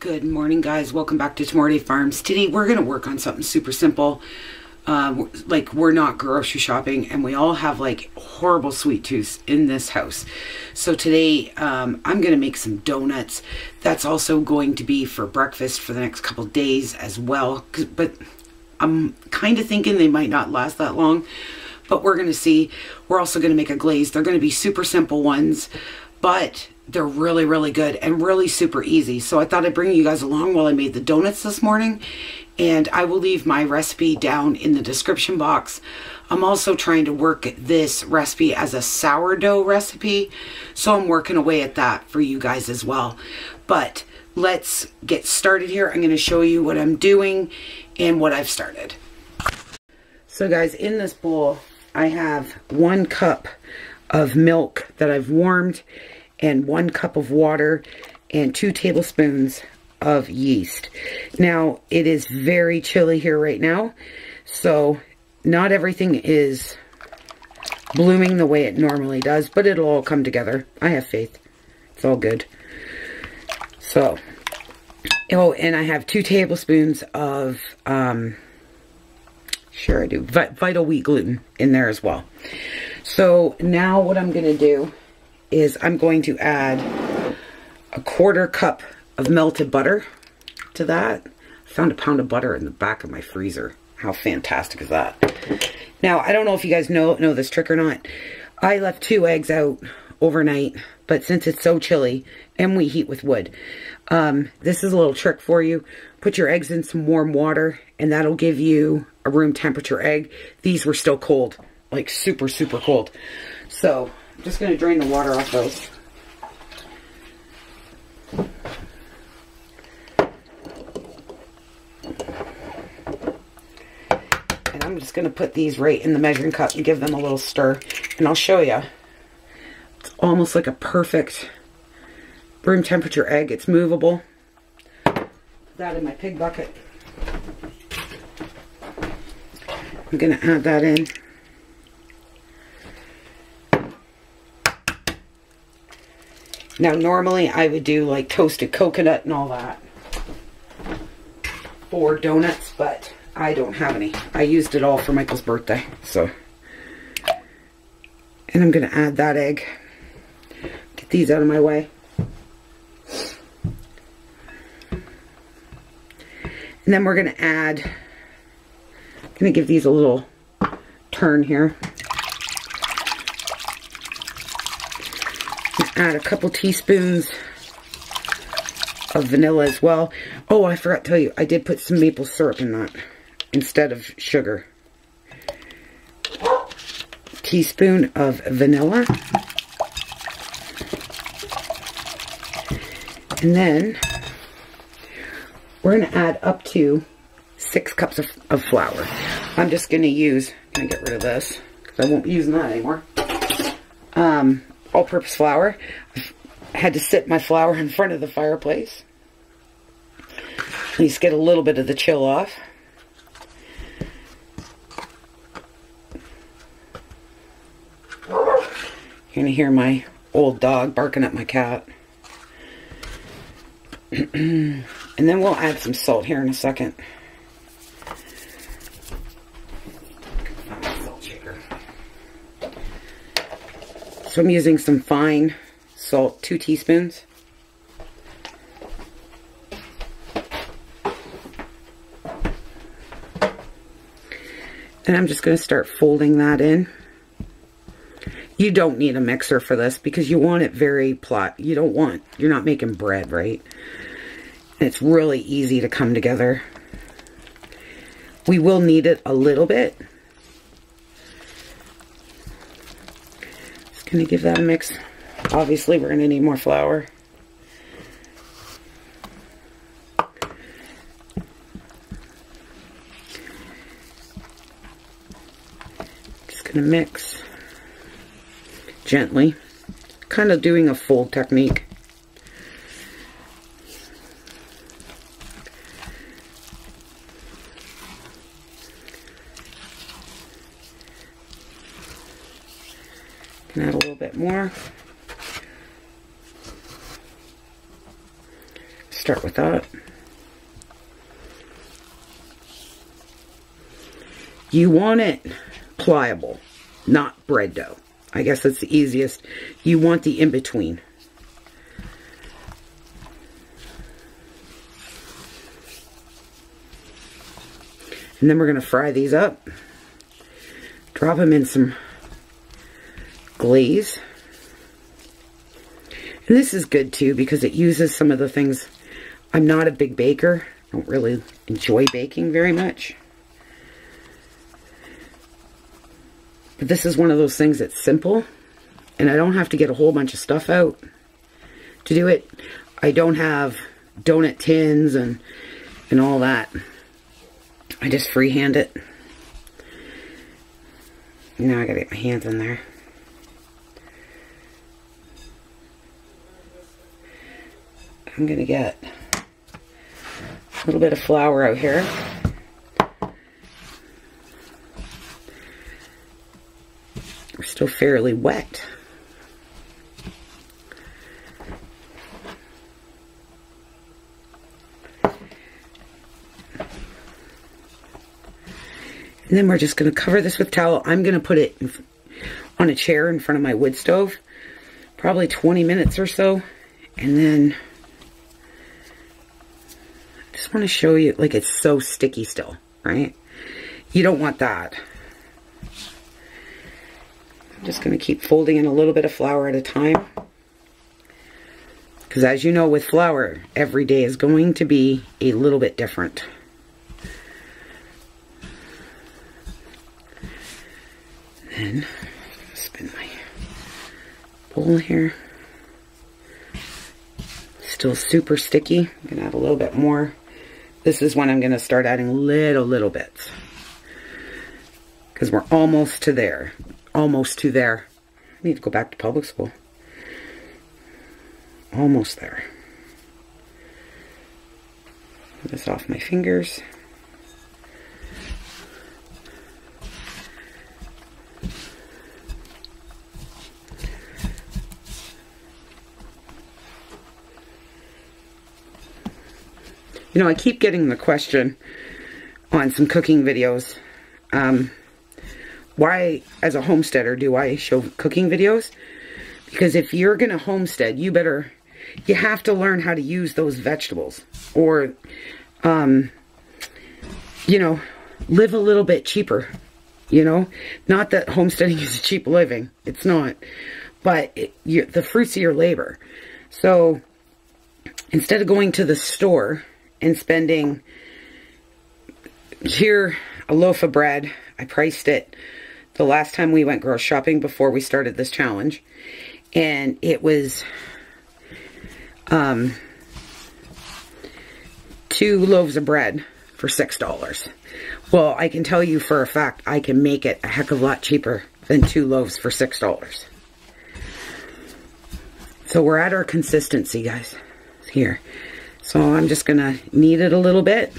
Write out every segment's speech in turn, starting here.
Good morning, guys. Welcome back to Tomorrowaday Farms. Today we're going to work on something super simple. Like, we're not grocery shopping and we all have like horrible sweet tooths in this house. So today I'm going to make some donuts. That's also going to be for breakfast for the next couple days as well. But I'm kind of thinking they might not last that long. But we're going to see. We're also going to make a glaze. They're going to be super simple ones. But they're really, really good and really super easy. So I thought I'd bring you guys along while I made the donuts this morning. And I will leave my recipe down in the description box. I'm also trying to work this recipe as a sourdough recipe. So I'm working away at that for you guys as well. But let's get started here. I'm going to show you what I'm doing and what I've started. So guys, in this bowl, I have 1 cup of milk that I've warmed and 1 cup of water and 2 tablespoons of yeast. Now, it is very chilly here right now, so not everything is blooming the way it normally does, but it'll all come together. I have faith. It's all good. So, oh, and I have 2 tablespoons of, sure I do, vital wheat gluten in there as well. So now what I'm going to do is I'm going to add a 1/4 cup of melted butter to that. I found a pound of butter in the back of my freezer. How fantastic is that? Now, I don't know if you guys know this trick or not. I left 2 eggs out overnight, but since it's so chilly and we heat with wood, this is a little trick for you. Put your eggs in some warm water and that'll give you a room temperature egg. These were still cold, like super, super cold. So I'm just going to drain the water off those. And I'm just going to put these right in the measuring cup and give them a little stir. And I'll show you. It's almost like a perfect room temperature egg. It's movable. Put that in my pig bucket. I'm going to add that in. Now, normally I would do like toasted coconut and all that for donuts, but I don't have any. I used it all for Michael's birthday, so. And I'm going to add that egg. Get these out of my way. And then we're going to add, I'm going to give these a little turn here. Add a couple teaspoons of vanilla as well. Oh, I forgot to tell you, I did put some maple syrup in that instead of sugar. Teaspoon of vanilla. And then we're going to add up to 6 cups of flour. I'm just going to use, I'm going to get rid of this because I won't be using that anymore. All-purpose flour. I had to sit my flour in front of the fireplace. At least get a little bit of the chill off. You're going to hear my old dog barking at my cat. And then we'll add some salt here in a second. So I'm using some fine salt, 2 teaspoons. And I'm just going to start folding that in. You don't need a mixer for this because you want it very plot. You're not making bread, right? And it's really easy to come together. We will need it a little bit. Just going to give that a mix. Obviously, we're going to need more flour. Just going to mix gently, kind of doing a fold technique. Can add a little bit more. start with that. You want it pliable, not bread dough. I guess that's the easiest. You want the in-between. And then we're going to fry these up. Drop them in some glaze. And this is good too because it uses some of the things. I'm not a big baker. I don't really enjoy baking very much. But this is one of those things that's simple. And I don't have to get a whole bunch of stuff out to do it. I don't have donut tins and all that. I just freehand it. Now I gotta get my hands in there. I'm gonna get a little bit of flour out here. We're still fairly wet. And then we're just going to cover this with towel. I'm going to put it on a chair in front of my wood stove. Probably 20 minutes or so. And then I just want to show you, like, it's so sticky still, right? You don't want that. I'm just going to keep folding in a little bit of flour at a time. Because as you know with flour, every day is going to be a little bit different. And spin my bowl here. Still super sticky. I'm going to add a little bit more. This is when I'm going to start adding little bits. Because we're almost to there. Almost to there. I need to go back to public school. Almost there. Get this off my fingers. You know, I keep getting the question on some cooking videos, why, as a homesteader, do I show cooking videos? Because if you're going to homestead, you have to learn how to use those vegetables. Or, you know, live a little bit cheaper, you know? Not that homesteading is a cheap living. It's not. But the fruits of your labor. So, instead of going to the store and spending, here, a loaf of bread, I priced it the last time we went grocery shopping before we started this challenge, and it was 2 loaves of bread for $6. Well, I can tell you for a fact I can make it a heck of a lot cheaper than 2 loaves for $6. So we're at our consistency, guys, here. So I'm just going to knead it a little bit.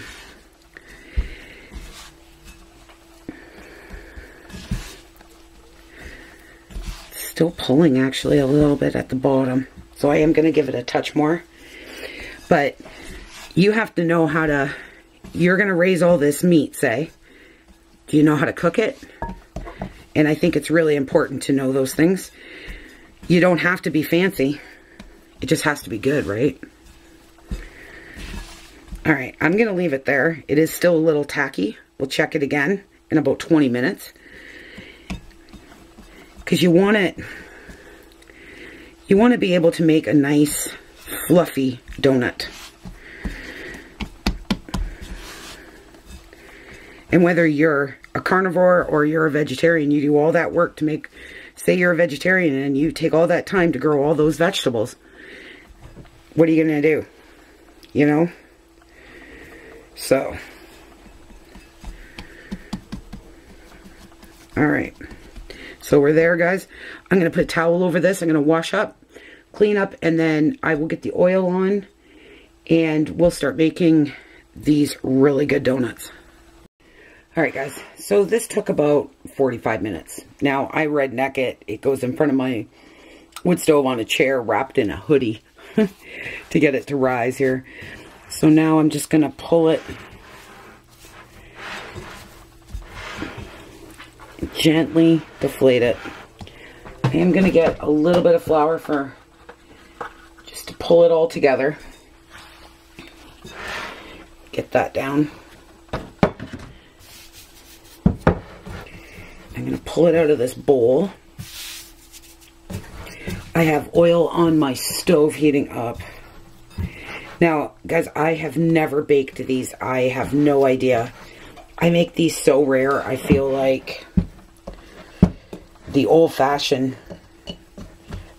Still pulling actually a little bit at the bottom. So I am going to give it a touch more. But you have to know how to, you're going to raise all this meat, say. Do you know how to cook it? And I think it's really important to know those things. You don't have to be fancy. It just has to be good, right? Alright, I'm going to leave it there. It is still a little tacky. We'll check it again in about 20 minutes. Because you want to be able to make a nice, fluffy donut. And whether you're a carnivore or you're a vegetarian, you do all that work to make, say you're a vegetarian and you take all that time to grow all those vegetables. What are you going to do? You know? So, alright, so we're there, guys. I'm going to put a towel over this. I'm going to wash up, clean up, and then I will get the oil on, and we'll start making these really good donuts. Alright, guys, so this took about 45 minutes. Now, I redneck it. It goes in front of my wood stove on a chair wrapped in a hoodie. to get it to rise here. So now I'm just going to pull it, gently deflate it. I am going to get a little bit of flour for just to pull it all together. Get that down. I'm going to pull it out of this bowl. I have oil on my stove heating up. Now, guys, I have never baked these. I have no idea. I make these so rare, I feel like the old-fashioned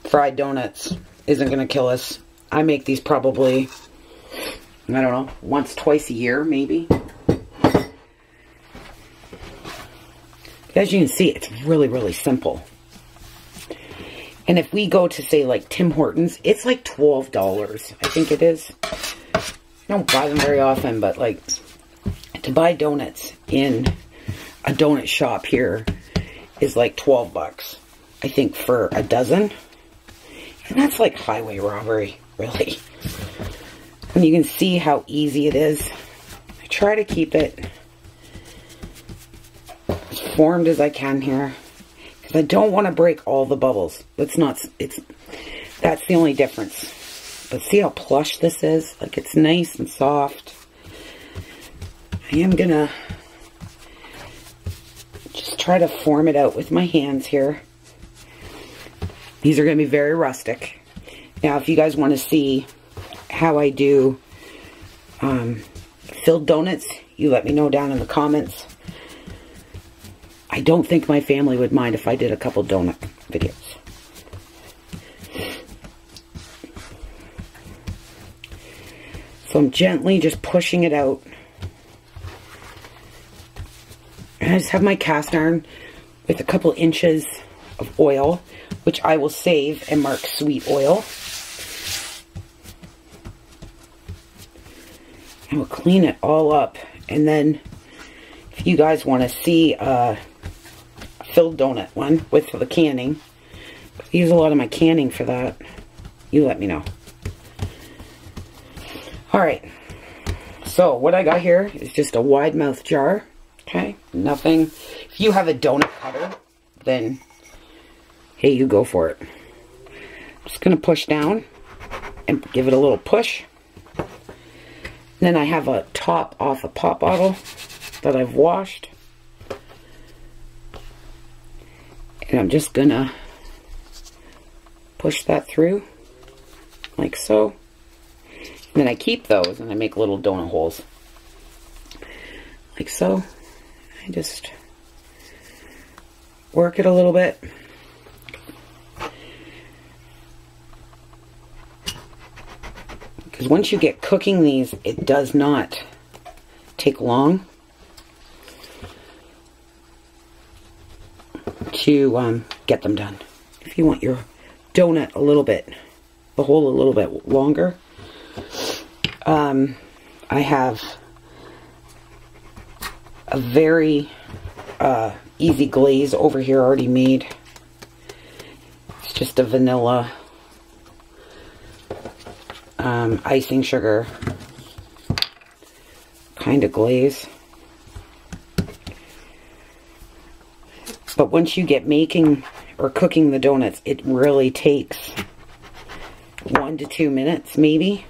fried donuts isn't going to kill us. I make these probably, I don't know, once, twice a year, maybe. As you can see, it's really, really simple. And if we go to, say, like Tim Hortons, it's like $12, I think it is. I don't buy them very often, but like to buy donuts in a donut shop here is like 12 bucks, I think, for a dozen. And that's like highway robbery, really. And you can see how easy it is. I try to keep it as formed as I can here, because I don't want to break all the bubbles. That's the only difference. But see how plush this is? Like, it's nice and soft. I am gonna just try to form it out with my hands here. These are gonna be very rustic. Now, if you guys want to see how I do filled donuts, you let me know down in the comments. I don't think my family would mind if I did a couple donut videos. So I'm gently just pushing it out. And I just have my cast iron with a couple inches of oil, which I will save and mark sweet oil. And we'll clean it all up. And then if you guys want to see a filled donut one with the canning, I use a lot of my canning for that, you let me know. Alright, so what I got here is just a wide mouth jar. Okay, nothing. If you have a donut cutter, then hey, you go for it. I'm just going to push down and give it a little push. Then I have a top off a pop bottle that I've washed. And I'm just going to push that through like so. And then I keep those and I make little donut holes like so. I just work it a little bit. Because once you get cooking these, it does not take long to get them done. If you want your donut a little bit, the hole a little bit longer, I have a very easy glaze over here already made. It's just a vanilla icing sugar kind of glaze. But once you get making or cooking the donuts, it really takes 1 to 2 minutes maybe.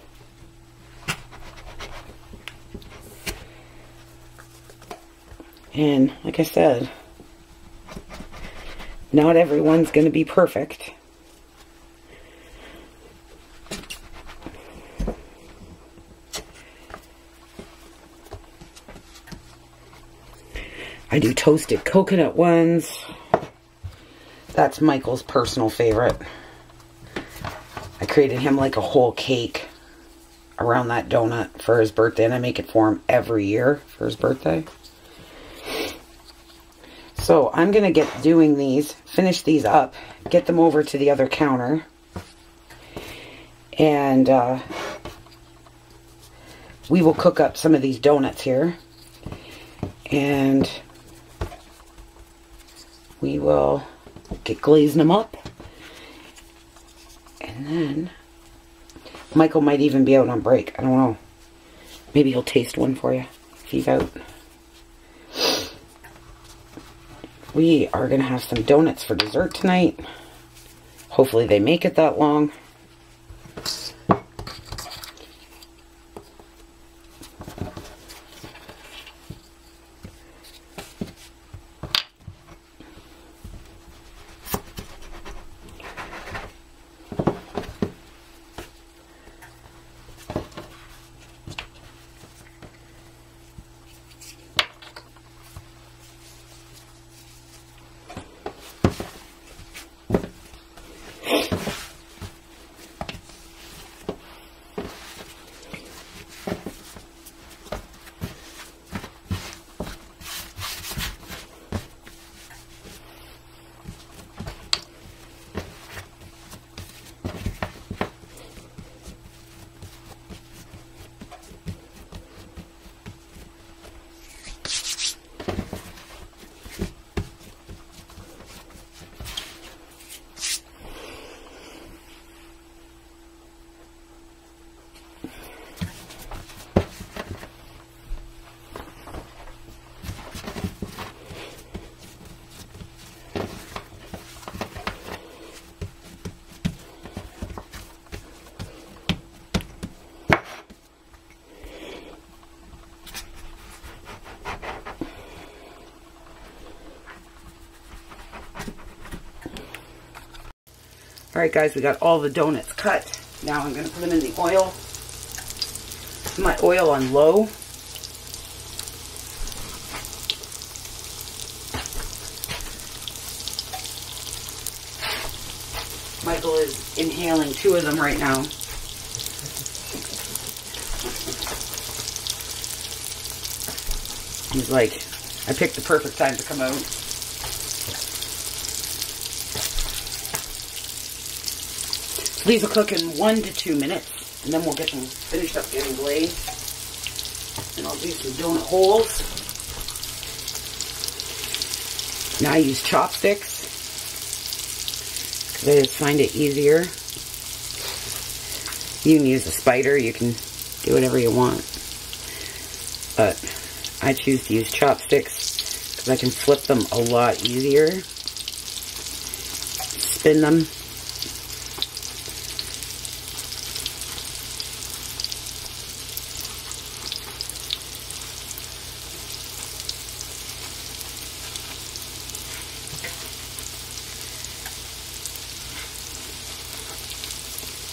And like I said, not everyone's going to be perfect. I do toasted coconut ones. That's Michael's personal favorite. I created him like a whole cake around that donut for his birthday, and I make it for him every year for his birthday. So I'm going to get doing these, finish these up, get them over to the other counter, and we will cook up some of these donuts here, and we will get glazing them up, and then Michael might even be out on break. I don't know. Maybe he'll taste one for you if he's out. We are going to have some donuts for dessert tonight. Hopefully they make it that long. Alright guys, we got all the donuts cut. Now I'm going to put them in the oil. My oil on low. Michael is inhaling 2 of them right now. He's like, I picked the perfect time to come out. These will cook in 1 to 2 minutes, and then we'll get them finished up getting glazed. And I'll do some donut holes. Now I use chopsticks, because I just find it easier. You can use a spider, you can do whatever you want. But I choose to use chopsticks, because I can flip them a lot easier. Spin them.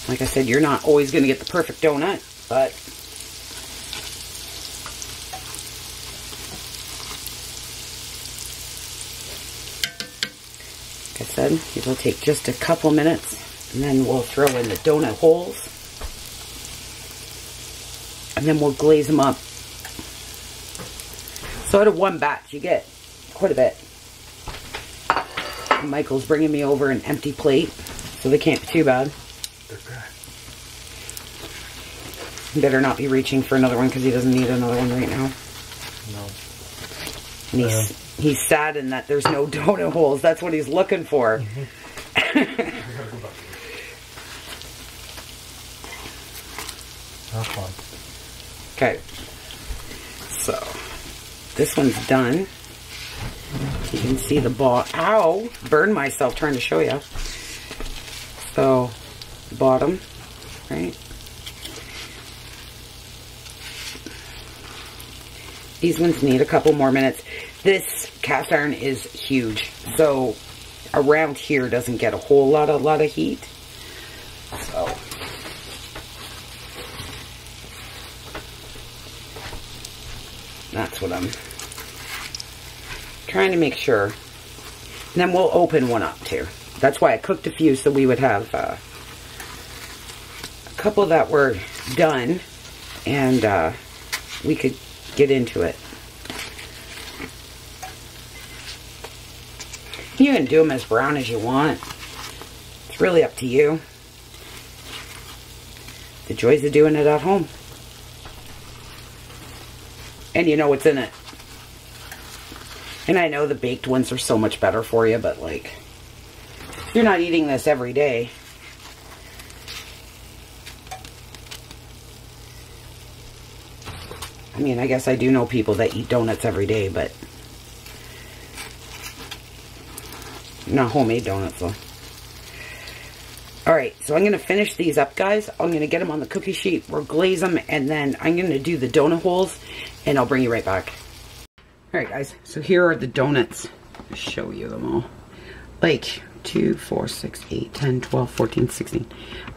Like I said, you're not always going to get the perfect donut, but like I said, it will take just a couple minutes, and then we'll throw in the donut holes, and then we'll glaze them up. So out of one batch, you get quite a bit. Michael's bringing me over an empty plate, so they can't be too bad. You better not be reaching for another one, because he doesn't need another one right now. No. And he's saddened that there's no donut holes. That's what he's looking for. Okay. So, this one's done. You can see the ball. Ow! Burned myself trying to show you. So, bottom, right? These ones need a couple more minutes. This cast iron is huge, so around here doesn't get a whole lot of heat. So that's what I'm trying to make sure. And then we'll open one up too. That's why I cooked a few, so we would have a couple that were done, and we could get into it. You can do them as brown as you want. It's really up to you. The joys of doing it at home. And you know what's in it. And I know the baked ones are so much better for you, but like, you're not eating this every day. I mean, I guess I do know people that eat donuts every day, but not homemade donuts though. Alright, so I'm going to finish these up, guys. I'm going to get them on the cookie sheet. We'll glaze them, and then I'm going to do the donut holes, and I'll bring you right back. Alright, guys. So here are the donuts. I'll show you them all. Like, 2, 4, 6, 8, 10, 12, 14, 16.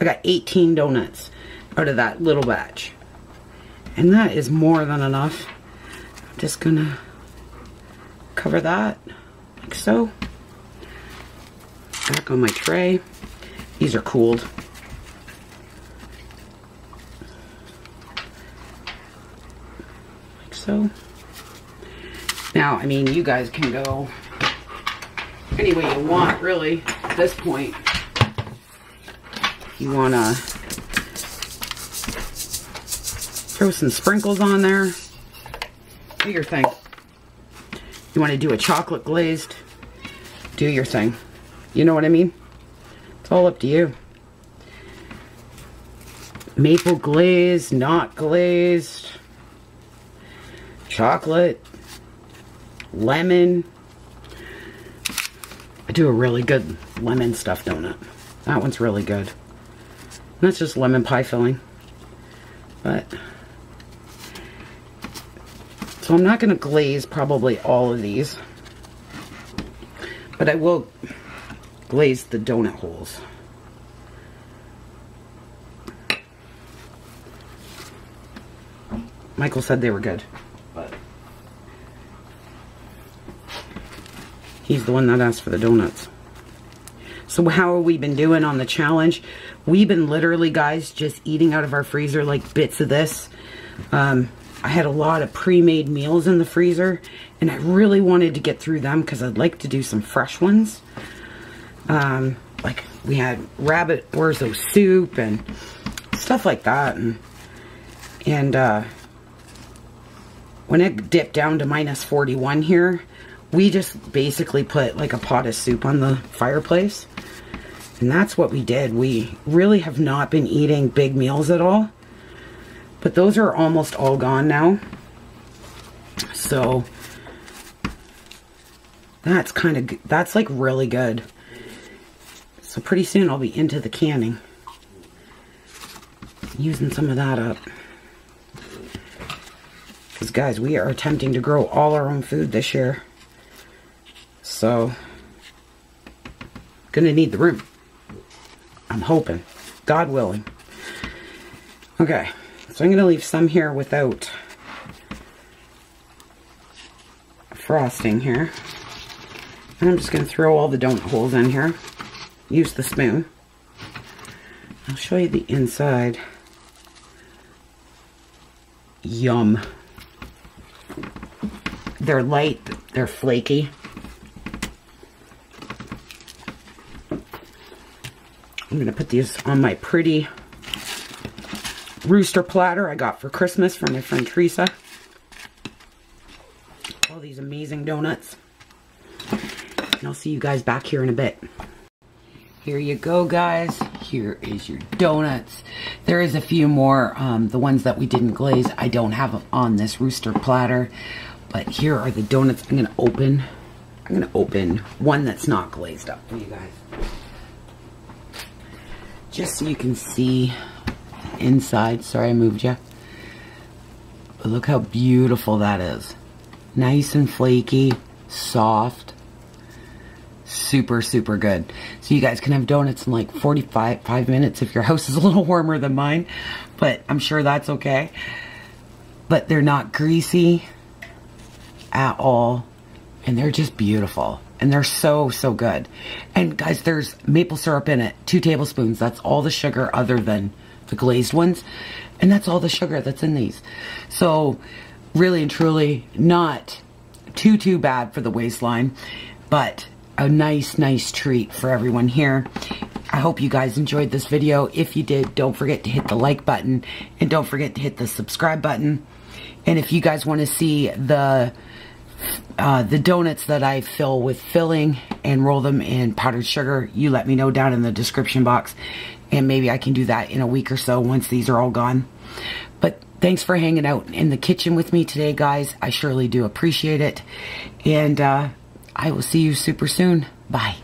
I got 18 donuts out of that little batch. And that is more than enough. I'm just going to cover that, like so. Back on my tray. These are cooled. Like so. Now, I mean, you guys can go any way you want, really, at this point. You want to throw some sprinkles on there. Do your thing. You want to do a chocolate glazed? Do your thing. You know what I mean? It's all up to you. Maple glazed, not glazed. Chocolate. Lemon. I do a really good lemon stuffed donut. That one's really good. That's just lemon pie filling. But so I'm not going to glaze probably all of these. But I will glaze the donut holes. Michael said they were good, but he's the one that asked for the donuts. So how have we been doing on the challenge? We've been literally, guys, just eating out of our freezer like bits of this. I had a lot of pre-made meals in the freezer, and I really wanted to get through them because I'd like to do some fresh ones. Like we had rabbit orzo soup and stuff like that, and when it dipped down to -41 here, we just basically put like a pot of soup on the fireplace, and that's what we did. We really have not been eating big meals at all, but those are almost all gone now. So that's that's like really good. So pretty soon I'll be into the canning. Using some of that up. Because guys, we are attempting to grow all our own food this year. So, gonna need the room. I'm hoping. God willing. Okay, so I'm gonna leave some here without frosting here. And I'm just gonna throw all the donut holes in here. Use the spoon. I'll show you the inside. Yum. They're light, they're flaky. I'm gonna put these on my pretty rooster platter I got for Christmas from my friend Teresa. All these amazing donuts. And I'll see you guys back here in a bit. Here you go, guys. Here is your donuts. There is a few more, the ones that we didn't glaze. I don't have on this rooster platter, but here are the donuts. I'm gonna open one that's not glazed up for you guys, just so you can see the inside. Sorry I moved you. But look how beautiful that is. Nice and flaky, soft. Super, super good. So you guys can have donuts in like 5 minutes if your house is a little warmer than mine, but I'm sure that's okay. But they're not greasy at all, and they're just beautiful, and they're so, so good. And guys, there's maple syrup in it, 2 tablespoons. That's all the sugar other than the glazed ones, and that's all the sugar that's in these. So really and truly not too bad for the waistline, but a nice treat for everyone here. I hope you guys enjoyed this video. If you did, don't forget to hit the like button, and don't forget to hit the subscribe button. And if you guys want to see the donuts that I fill with filling and roll them in powdered sugar, you let me know down in the description box, and maybe I can do that in a week or so once these are all gone. But Thanks for hanging out in the kitchen with me today, guys. I surely do appreciate it. And I will see you super soon. Bye.